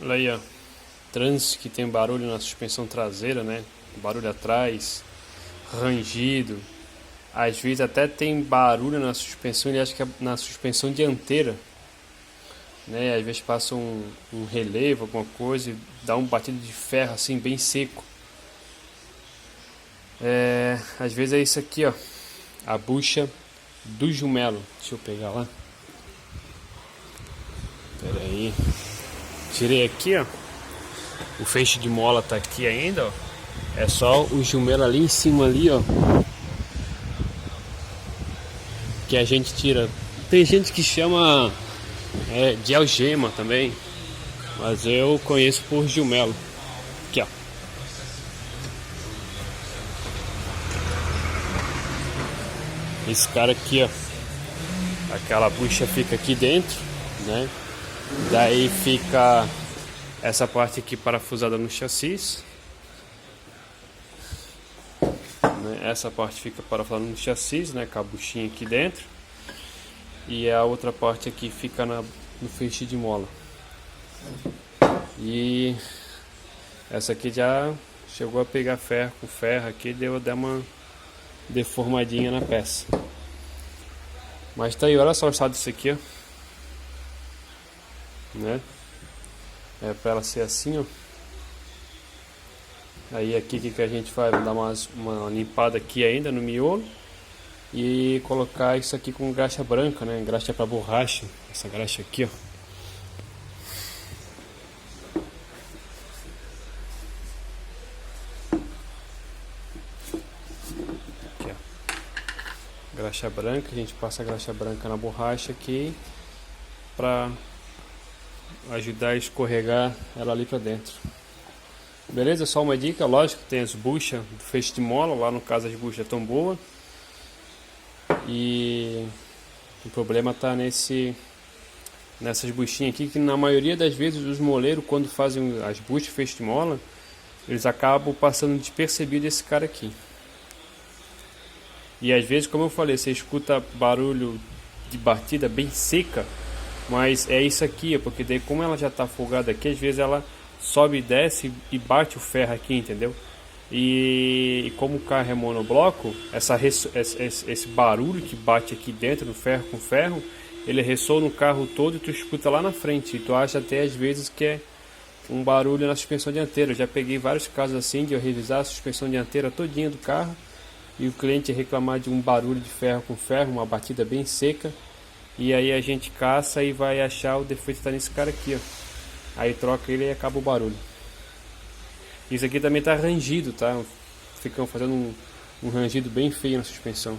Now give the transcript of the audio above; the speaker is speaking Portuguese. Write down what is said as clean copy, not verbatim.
Olha aí, ó. Trânsito que tem barulho na suspensão traseira, né? Barulho atrás, rangido. Às vezes até tem barulho na suspensão, ele acha que é na suspensão dianteira, né? Às vezes passa um relevo, alguma coisa, e dá um batido de ferro assim, bem seco. Às vezes é isso aqui, ó. A bucha do jumelo. Deixa eu pegar lá. Pera aí. Tirei aqui, ó. O feixe de mola tá aqui ainda, ó. É só o jumelo ali em cima ali, ó, que a gente tira. Tem gente que chama de algema também, mas eu conheço por jumelo. Aqui, ó. Esse cara aqui, ó. Aquela bucha fica aqui dentro, né? Daí fica essa parte aqui parafusada no chassi. Essa parte fica parafusada no chassi, né? Com a buchinha aqui dentro. E a outra parte aqui fica no feixe de mola. E essa aqui já chegou a pegar ferro com ferro aqui, deu uma deformadinha na peça. Mas tá aí, olha só o estado disso aqui, ó. Né? É pra ela ser assim, ó. Aí aqui o que a gente faz? Dar uma limpada aqui ainda no miolo e colocar isso aqui com graxa branca, né? Graxa para borracha, essa graxa aqui, ó. Aqui, ó. Graxa branca, a gente passa a graxa branca na borracha aqui para ajudar a escorregar ela ali para dentro. Beleza? Só uma dica, lógico, tem as buchas do feixe de mola, lá no caso as buchas estão boas. E o problema tá nessas buchinhas aqui, que na maioria das vezes os moleiros, quando fazem as buchas de feixe de mola, eles acabam passando despercebido esse cara aqui. E às vezes, como eu falei, você escuta barulho de batida bem seca, mas é isso aqui, porque daí como ela já tá folgada aqui, às vezes ela sobe e desce e bate o ferro aqui, entendeu? E como o carro é monobloco, esse barulho que bate aqui dentro do ferro com ferro, ele ressoa no carro todo e tu escuta lá na frente. E tu acha até às vezes que é um barulho na suspensão dianteira. Eu já peguei vários casos assim de eu revisar a suspensão dianteira todinha do carro e o cliente reclamar de um barulho de ferro com ferro, uma batida bem seca. E aí a gente caça e vai achar o defeito tá nesse cara aqui, ó. Aí troca ele e acaba o barulho. Isso aqui também tá rangido, tá? Ficam fazendo um rangido bem feio na suspensão.